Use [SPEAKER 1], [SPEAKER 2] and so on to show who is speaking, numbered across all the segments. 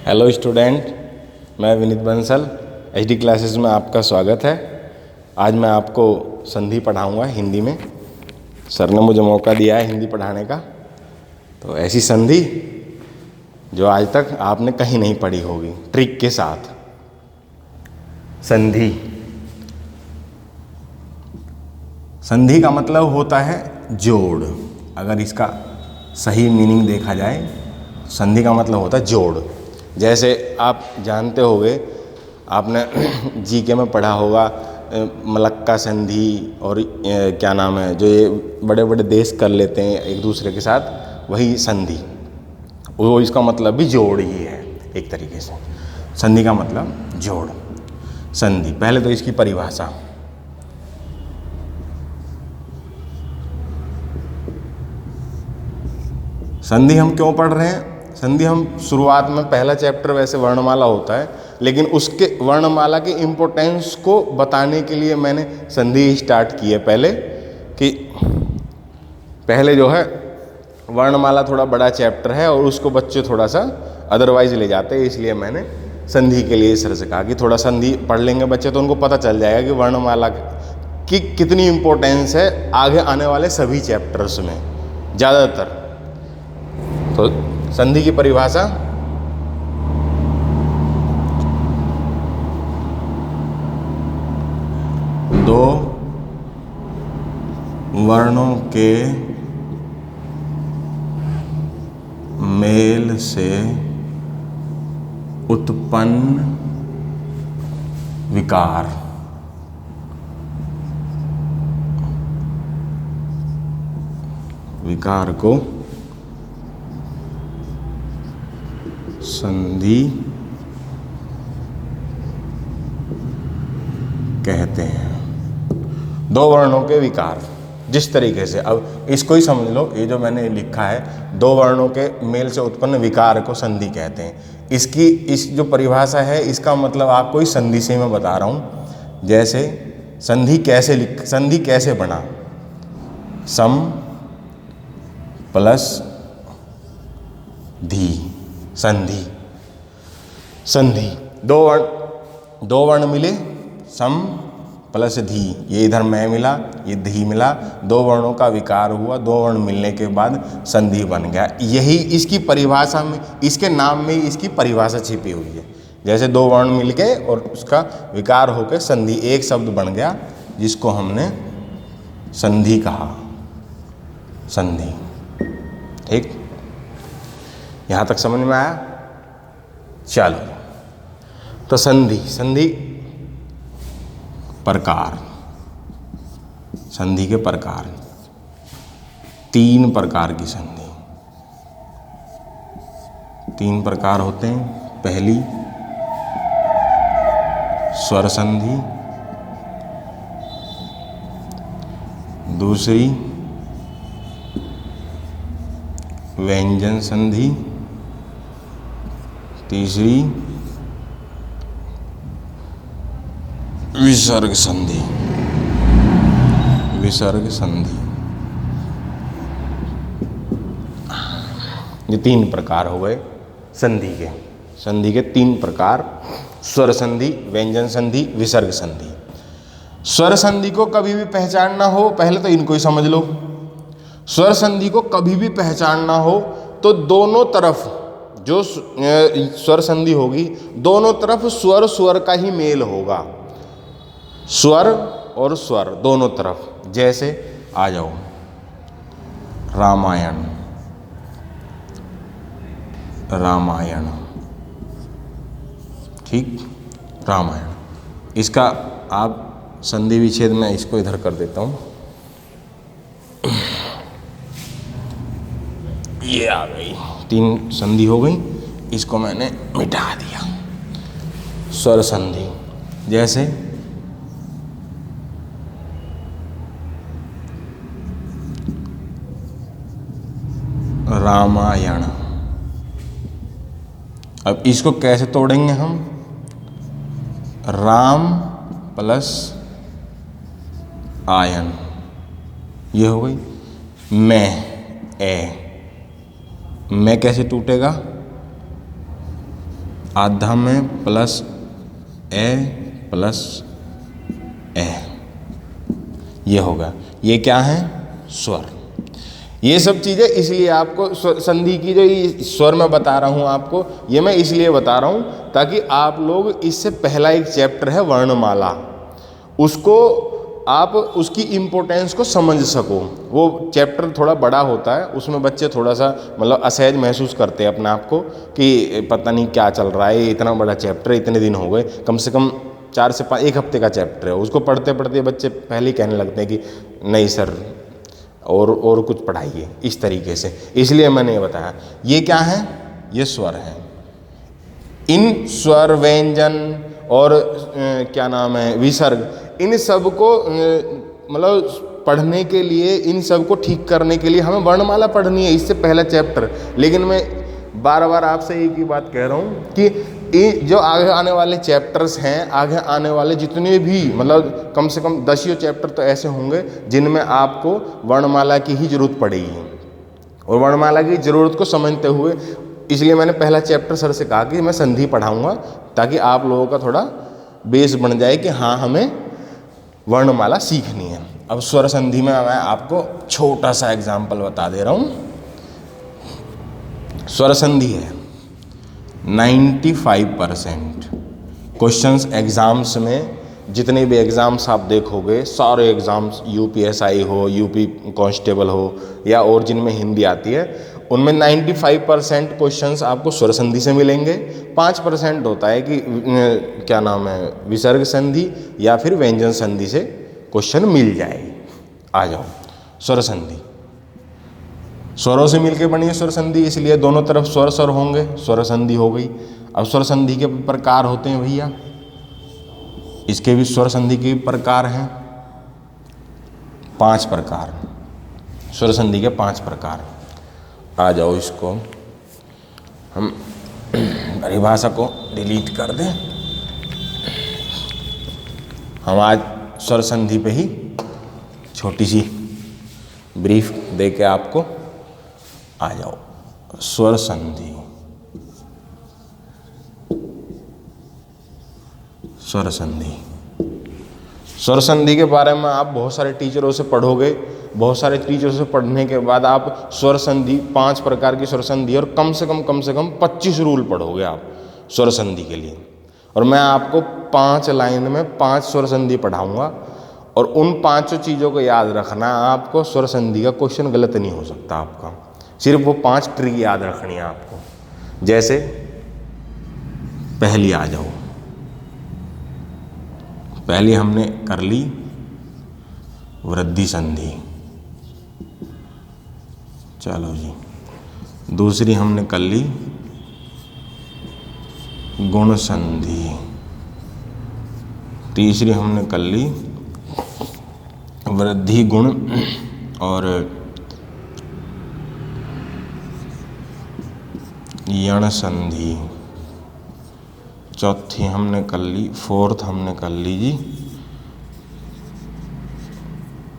[SPEAKER 1] Hello student, मैं Vineet Bansal HD classes में आपका स्वागत है। आज मैं आपको संधि पढ़ाऊंगा हिंदी में। सर ने मुझे मौका दिया है हिंदी पढ़ाने का, तो ऐसी संधि जो आज तक आपने कहीं नहीं पढ़ी होगी, ट्रिक के साथ। संधि, संधि का मतलब होता है जोड़। अगर इसका सही मीनिंग देखा जाए, संधि का मतलब होता है जोड़। जैसे आप जानते होंगे, आपने जीके में पढ़ा होगा मलक्का संधि और क्या नाम है, जो ये बड़े बड़े देश कर लेते हैं एक दूसरे के साथ, वही संधि। वो इसका मतलब भी जोड़ ही है एक तरीके से। संधि का मतलब जोड़। संधि, पहले तो इसकी परिभाषा। संधि हम क्यों पढ़ रहे हैं? संधि हम शुरुआत में, पहला चैप्टर वैसे वर्णमाला होता है, लेकिन उसके वर्णमाला के इम्पोर्टेंस को बताने के लिए मैंने संधि स्टार्ट की है पहले। कि पहले जो है वर्णमाला थोड़ा बड़ा चैप्टर है और उसको बच्चे थोड़ा सा अदरवाइज ले जाते हैं, इसलिए मैंने संधि के लिए सर से कहा कि थोड़ा संधि पढ़ लेंगे बच्चे तो उनको पता चल जाएगा कि वर्णमाला की कितनी इम्पोर्टेंस है आगे आने वाले सभी चैप्टर्स में ज़्यादातर। तो संधि की परिभाषा, दो वर्णों के मेल से उत्पन्न विकार। विकार को संधि कहते हैं। दो वर्णों के विकार, जिस तरीके से, अब इसको ही समझ लो, ये जो मैंने लिखा है, दो वर्णों के मेल से उत्पन्न विकार को संधि कहते हैं। इसकी इस जो परिभाषा है, इसका मतलब आपको इस संधि से मैं बता रहा हूँ। जैसे संधि कैसे बना? सम प्लस धी, संधि। संधि, दो वर्ण मिले, सम प्लस धी, ये इधर मैं मिला, ये धी मिला, दो वर्णों का विकार हुआ, दो वर्ण मिलने के बाद संधि बन गया। यही इसकी परिभाषा में, इसके नाम में इसकी परिभाषा छिपी हुई है। जैसे दो वर्ण मिल गए और उसका विकार होकर संधि, एक शब्द बन गया, जिसको हमने संधि कहा। संधि, ठीक? यहाँ तक समझ में आया? चलो, तो संधि प्रकार, संधि के प्रकार, तीन प्रकार की संधि, तीन प्रकार होते हैं। पहली स्वर संधि, दूसरी व्यंजन संधि, तीसरी विसर्ग संधि। विसर्ग संधि, ये तीन प्रकार हो गए संधि के। संधि के तीन प्रकार: स्वर संधि, व्यंजन संधि, विसर्ग संधि। स्वर संधि को कभी भी पहचानना हो, पहले तो इनको ही समझ लो। स्वर संधि को कभी भी पहचानना हो तो दोनों तरफ जो स्वर संधि होगी, दोनों तरफ स्वर स्वर का ही मेल होगा। स्वर और स्वर दोनों तरफ। जैसे आ जाओ, रामायण, रामायण, ठीक? रामायण, इसका आप संधि विच्छेद में इसको इधर कर देता हूँ। ये आ गई, तीन संधि हो गई, इसको मैंने मिटा दिया। स्वर संधि, जैसे रामायण। अब इसको कैसे तोड़ेंगे हम? राम प्लस आयन, ये हो गई। मैं, ए, मैं कैसे टूटेगा? आधा में प्लस ए प्लस ए, ये होगा। ये क्या है? स्वर। ये सब चीज़ें इसलिए आपको संधि की जो ये स्वर मैं बता रहा हूँ आपको, ये मैं इसलिए बता रहा हूँ ताकि आप लोग, इससे पहला एक चैप्टर है वर्णमाला, उसको आप उसकी इम्पोर्टेंस को समझ सको। वो चैप्टर थोड़ा बड़ा होता है, उसमें बच्चे थोड़ा सा मतलब असहज महसूस करते हैं अपने आप को कि पता नहीं क्या चल रहा है, इतना बड़ा चैप्टर, इतने दिन हो गए, कम से कम 4 से 5 एक हफ्ते का चैप्टर है, उसको पढ़ते पढ़ते बच्चे पहले ही कहने लगते हैं कि नहीं सर और कुछ पढ़ाइए, इस तरीके से। इसलिए मैंने ये बताया। ये क्या है? ये स्वर है। इन स्वर, व्यंजन और क्या नाम है, विसर्ग, इन सब को मतलब पढ़ने के लिए, इन सब को ठीक करने के लिए हमें वर्णमाला पढ़नी है, इससे पहला चैप्टर। लेकिन मैं बार बार आपसे एक ही बात कह रहा हूँ कि जो आगे आने वाले चैप्टर्स हैं, आगे आने वाले जितने भी मतलब कम से कम 10 चैप्टर तो ऐसे होंगे जिनमें आपको वर्णमाला की ही जरूरत पड़ेगी। और वर्णमाला की ज़रूरत को समझते हुए इसलिए मैंने पहला चैप्टर सर से कहा कि मैं संधि पढ़ाऊंगा, ताकि आप लोगों का थोड़ा बेस बन जाए कि हाँ हमें वर्णमाला सीखनी है। अब स्वर संधि में मैं आपको छोटा सा एग्जाम्पल बता दे रहा हूँ। स्वर संधि है 95% क्वेश्चंस एग्ज़ाम्स में, जितने भी एग्ज़ाम्स आप देखोगे, सारे एग्ज़ाम्स, यूपीएसआई हो, यूपी कांस्टेबल हो या और जिनमें हिंदी आती है, उनमें 95% क्वेश्चंस आपको स्वर संधि से मिलेंगे। 5% होता है कि क्या नाम है, विसर्ग संधि या फिर व्यंजन संधि से क्वेश्चन मिल जाएगी। आ जाओ स्वर संधि। स्वरों से मिलके बनी है स्वर संधि, इसलिए दोनों तरफ स्वर स्वर होंगे, स्वर संधि हो गई। अब स्वर संधि के प्रकार होते हैं भैया, इसके भी स्वर संधि के प्रकार हैं 5 प्रकार। स्वर संधि के 5 प्रकार। आ जाओ, इसको हम परिभाषा को डिलीट कर दें। हम आज स्वर संधि पे ही छोटी सी ब्रीफ दे के आपको आ जाओ। स्वर संधि, स्वर संधि। स्वर संधि के बारे में आप बहुत सारे टीचरों से पढ़ोगे, बहुत सारे टीचरों से पढ़ने के बाद आप स्वर संधि, 5 प्रकार की स्वर संधि और कम से कम 25 रूल पढ़ोगे आप स्वर संधि के लिए। और मैं आपको 5 लाइन में 5 स्वर संधि पढ़ाऊंगा, और उन 5 चीज़ों को याद रखना। आपको स्वर संधि का क्वेश्चन गलत नहीं हो सकता आपका, सिर्फ वो 5 ट्रिक याद रखनी है आपको। जैसे पहली आ जाओ, पहली हमने कर ली वृद्धि संधि, चलो जी। दूसरी हमने कर ली गुण संधि, तीसरी हमने कर ली वृद्धि गुण और यण संधि, चौथी हमने कर ली, 4th हमने कर ली जी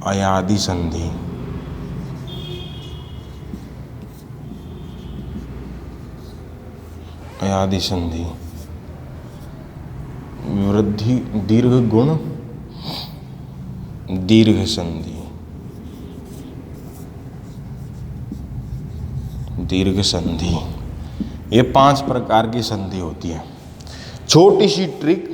[SPEAKER 1] अयादि संधि, अयादि संधि, वृद्धि दीर्घ गुण दीर्घ संधि, दीर्घ संधि। ये 5 प्रकार की संधि होती है। छोटी सी ट्रिक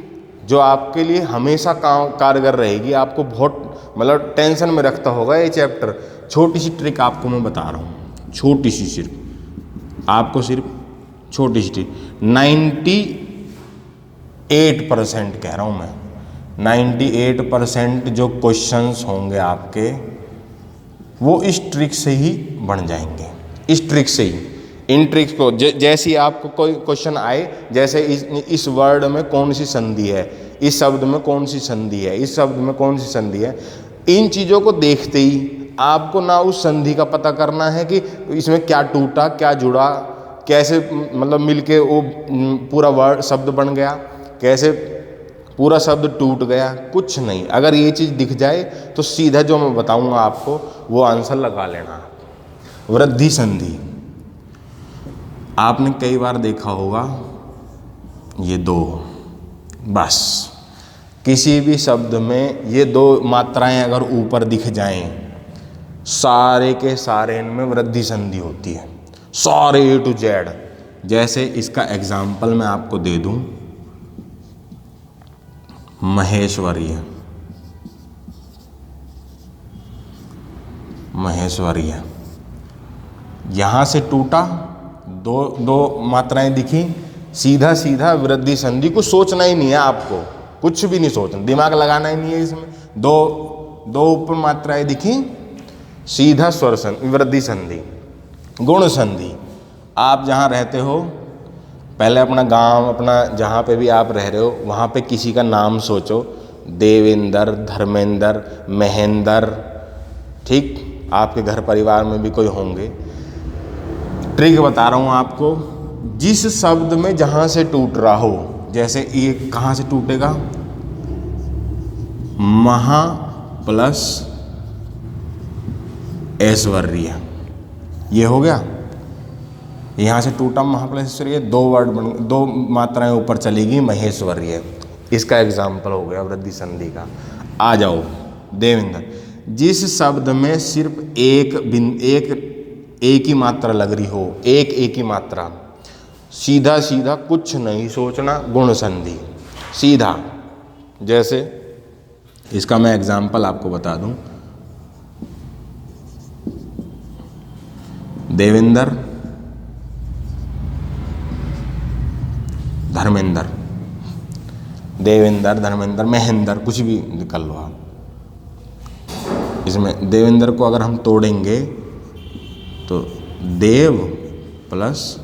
[SPEAKER 1] जो आपके लिए हमेशा कारगर रहेगी, आपको बहुत मतलब टेंशन में रखता होगा ये चैप्टर। छोटी सी ट्रिक आपको मैं बता रहा हूँ, छोटी सी, सिर्फ आपको सिर्फ छोटी सी ट्रिक। 98% कह रहा हूँ मैं, 98% जो क्वेश्चंस होंगे आपके वो इस ट्रिक से ही बन जाएंगे। इस ट्रिक से ही, इन ट्रिक्स को जैसे आपको कोई क्वेश्चन आए, जैसे इस वर्ड में कौन सी संधि है, इस शब्द में कौन सी संधि है, इस शब्द में कौन सी संधि है, इन चीज़ों को देखते ही आपको ना उस संधि का पता करना है कि इसमें क्या टूटा, क्या जुड़ा, कैसे मतलब मिलके वो पूरा वर्ड शब्द बन गया, कैसे पूरा शब्द टूट गया, कुछ नहीं। अगर ये चीज़ दिख जाए तो सीधा जो मैं बताऊंगा आपको वो आंसर लगा लेना। वृद्धि संधि आपने कई बार देखा होगा, ये दो, बस। किसी भी शब्द में ये दो मात्राएं अगर ऊपर दिख जाएं, सारे के सारे इनमें वृद्धि संधि होती है, सारे A to Z। जैसे इसका एग्जाम्पल मैं आपको दे दूं, महेश्वरीय, महेश्वरीय, यहां से टूटा, दो दो मात्राएं दिखी, सीधा सीधा वृद्धि संधि। कुछ सोचना ही नहीं है आपको, कुछ भी नहीं सोचना, दिमाग लगाना ही नहीं है इसमें। दो दो ऊपर मात्राएं दिखी, सीधा स्वर संधि, वृद्धि संधि। गुण संधि, आप जहाँ रहते हो, पहले अपना गांव, अपना जहाँ पे भी आप रह रहे हो वहाँ पे किसी का नाम सोचो, देवेंद्र, धर्मेंद्र, महेंद्र, ठीक। आपके घर परिवार में भी कोई होंगे। ट्रिक बता रहा हूँ आपको, जिस शब्द में जहाँ से टूट रहा हो, जैसे ये कहाँ से टूटेगा, महा प्लस ऐश्वर्य, ये हो गया। यहाँ से टूटा महा प्लस ऐश्वर्य, दो वर्ड बन, दो मात्राएं ऊपर चलेगी, महेश्वर्य। इसका एग्जाम्पल हो गया वृद्धि संधि का। आ जाओ देवेंद्र, जिस शब्द में सिर्फ एक ही मात्रा लग रही हो, एक ही मात्रा, सीधा सीधा कुछ नहीं सोचना, गुण संधि, सीधा। जैसे इसका मैं एग्जाम्पल आपको बता दूं, देवेंद्र, धर्मेंद्र, देवेंद्र, धर्मेंद्र, महेंद्र, कुछ भी निकल लो आप। इसमें देवेंद्र को अगर हम तोड़ेंगे तो देव प्लस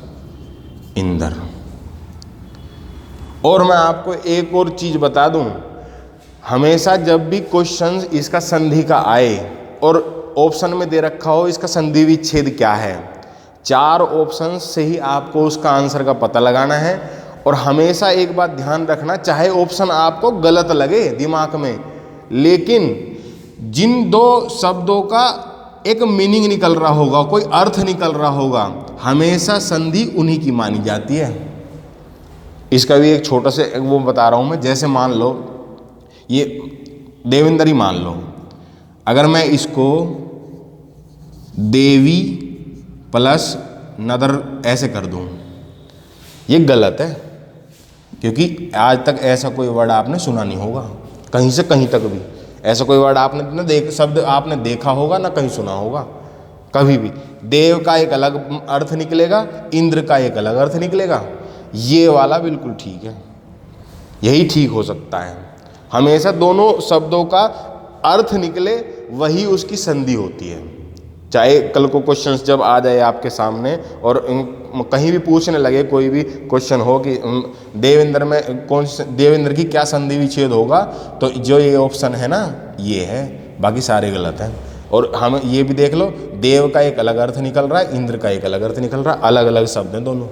[SPEAKER 1] इंद्र। और मैं आपको एक और चीज बता दूं, हमेशा जब भी क्वेश्चन इसका संधि का आए और ऑप्शन में दे रखा हो इसका संधि विच्छेद क्या है, 4 ऑप्शन से ही आपको उसका आंसर का पता लगाना है। और हमेशा एक बात ध्यान रखना, चाहे ऑप्शन आपको गलत लगे दिमाग में, लेकिन जिन दो शब्दों का एक मीनिंग निकल रहा होगा, कोई अर्थ निकल रहा होगा, हमेशा संधि उन्हीं की मानी जाती है। इसका भी एक छोटा से वो बता रहा हूं मैं। जैसे मान लो ये देवेंद्र ही मान लो, अगर मैं इसको देवी प्लस नदर ऐसे कर दूं, ये गलत है, क्योंकि आज तक ऐसा कोई वर्ड आपने सुना नहीं होगा, कहीं से कहीं तक भी ऐसा कोई वर्ड आपने न शब्द आपने देखा होगा ना कहीं सुना होगा कभी भी। देव का एक अलग अर्थ निकलेगा, इंद्र का एक अलग अर्थ निकलेगा। ये वाला बिल्कुल ठीक है, यही ठीक हो सकता है। हमेशा दोनों शब्दों का अर्थ निकले वही उसकी संधि होती है। चाहे कल को क्वेश्चंस जब आ जाए आपके सामने और कहीं भी पूछने लगे, कोई भी क्वेश्चन हो कि देवेंद्र में देवेंद्र की क्या संधि विच्छेद होगा, तो जो ये ऑप्शन है ना ये है, बाकी सारे गलत हैं। और हम ये भी देख लो, देव का एक अलग अर्थ निकल रहा है, इंद्र का एक अलग अर्थ निकल रहा है, अलग अलग शब्द हैं दोनों।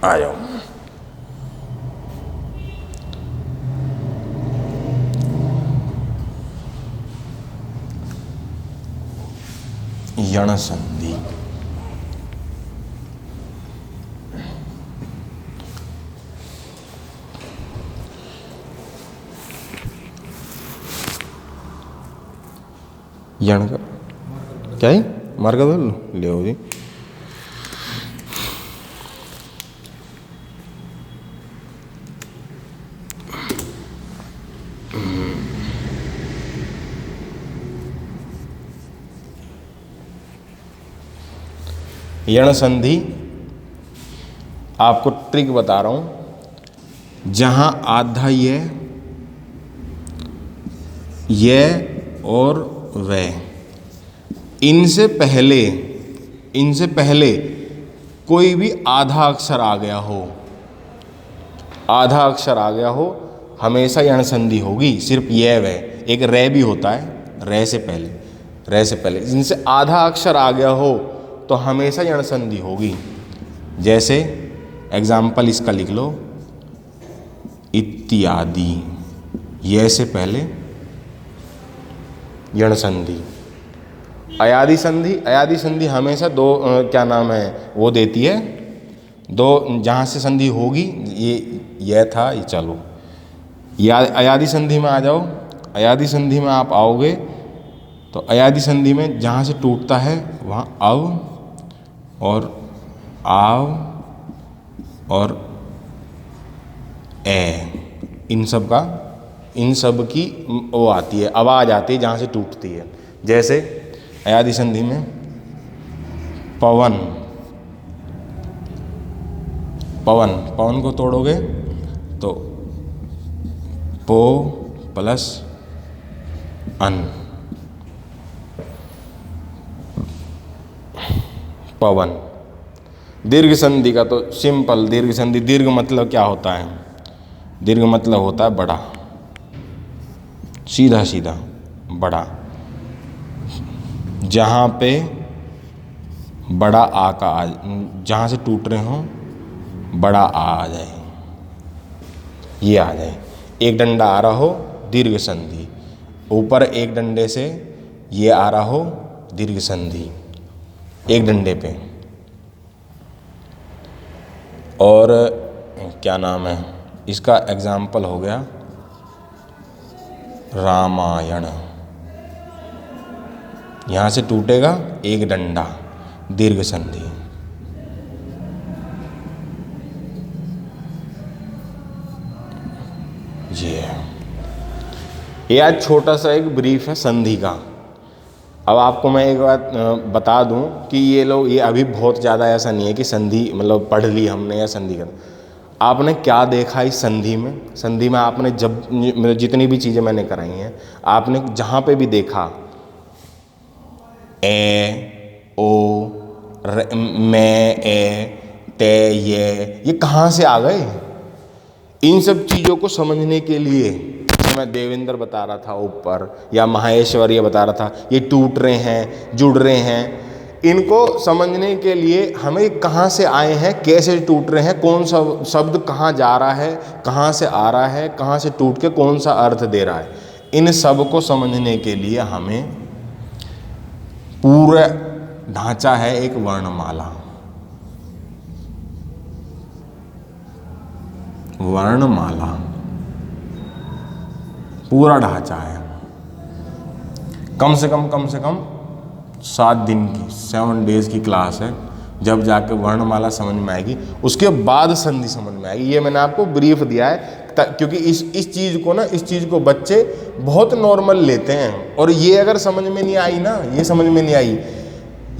[SPEAKER 1] आ जाओ, यण संधि। यण का क्या है, मार का ले आओ जी। यण संधि आपको ट्रिक बता रहा हूं, जहां आधा ये और वह, इनसे पहले कोई भी आधा अक्षर आ गया हो, हमेशा यण संधि होगी। सिर्फ यह वह, एक रे भी होता है, रे से पहले इनसे आधा अक्षर आ गया हो तो हमेशा यण संधि होगी। जैसे एग्जाम्पल इसका लिख लो, इत्यादि, यह से पहले यण संधि। अयादि संधि हमेशा दो क्या नाम है वो देती है, दो जहाँ से संधि होगी ये था, ये चलो अयादि संधि में आ जाओ। अयादि संधि में आप आओगे तो अयादि संधि में जहाँ से टूटता है वहाँ अव और आव और ए, इन सब की वो आती है, आवाज़ आती है जहाँ से टूटती है। जैसे अयादि संधि में पवन, पवन, पवन को तोड़ोगे तो पो प्लस अन, पवन। दीर्घ संधि का तो सिंपल, दीर्घ संधि, दीर्घ मतलब क्या होता है? दीर्घ मतलब होता है बड़ा, सीधा सीधा बड़ा, जहाँ पे बड़ा आ का जहाँ से टूट रहे हो बड़ा आ जाए, ये आ जाए। एक डंडा आ रहा हो दीर्घ संधि, ऊपर एक डंडे से ये आ रहा हो दीर्घ संधि, एक डंडे पे। और क्या नाम है इसका, एग्जाम्पल हो गया रामायण। यहाँ से टूटेगा एक डंडा, दीर्घ संधि। ये आज छोटा सा एक ब्रीफ है संधि का। अब आपको मैं एक बात बता दूं कि ये अभी बहुत ज़्यादा ऐसा नहीं है कि संधि मतलब पढ़ ली हमने या संधि कर, आपने क्या देखा इस संधि में? संधि में आपने जब जितनी भी चीज़ें मैंने कराई हैं, आपने जहाँ पे भी देखा ए, ओ, मैं, ए, ते, ये कहाँ से आ गए? इन सब चीज़ों को समझने के लिए मैं देवेंद्र बता रहा था ऊपर, या महेश्वर ये बता रहा था, ये टूट रहे हैं, जुड़ रहे हैं। इनको समझने के लिए हमें कहाँ से आए हैं, कैसे टूट रहे हैं, कौन सा शब्द कहाँ जा रहा है, कहाँ से आ रहा है, कहाँ से टूट के कौन सा अर्थ दे रहा है, इन सब को समझने के लिए हमें पूरा ढांचा है एक वर्णमाला। वर्णमाला पूरा ढांचा है, कम से कम 7 दिन की, 7 डेज की क्लास है। जब जाके वर्णमाला समझ में आएगी, उसके बाद संधि समझ में आएगी। ये मैंने आपको ब्रीफ दिया है क्योंकि इस चीज़ को बच्चे बहुत नॉर्मल लेते हैं, और ये अगर समझ में नहीं आई ना, ये समझ में नहीं आई,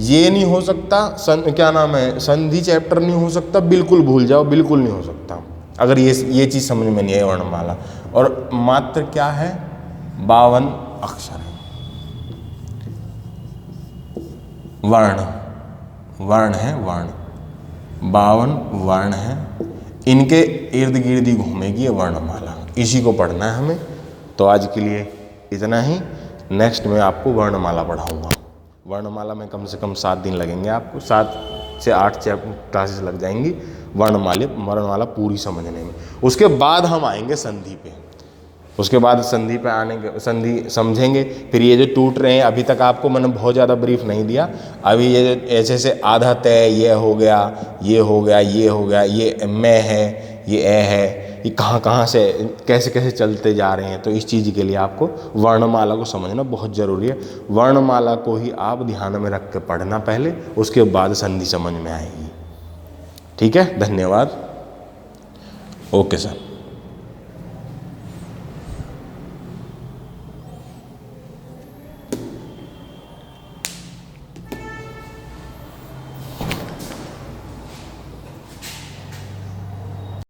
[SPEAKER 1] ये नहीं हो सकता क्या नाम है, संधि चैप्टर नहीं हो सकता, बिल्कुल भूल जाओ, बिल्कुल नहीं हो सकता अगर ये चीज़ समझ में नहीं आई वर्णमाला। और मात्र क्या है, 52 अक्षर है। वर्ण है, 52 वर्ण है, इनके इर्द गिर्द ही घूमेगी ये वर्णमाला। इसी को पढ़ना है हमें। तो आज के लिए इतना ही, नेक्स्ट में आपको वर्णमाला पढ़ाऊंगा। वर्णमाला में कम से कम 7 दिन लगेंगे आपको, 7 से 8 क्लासेस लग जाएंगी वर्णमाला पूरी समझने में। उसके बाद हम आएंगे संधि पे, उसके बाद संधि पे आने के संधि समझेंगे। फिर ये जो टूट रहे हैं, अभी तक आपको मैंने बहुत ज़्यादा ब्रीफ नहीं दिया। अभी ये ऐसे से आधा तय, ये हो गया, ये हो गया, ये हो गया, ये मैं है, ये ए है, ये कहाँ से कैसे कैसे चलते जा रहे हैं। तो इस चीज़ के लिए आपको वर्णमाला को समझना बहुत ज़रूरी है। वर्णमाला को ही आप ध्यान में रख के पढ़ना पहले, उसके बाद संधि समझ में आएगी। ठीक है, धन्यवाद। Okay sir.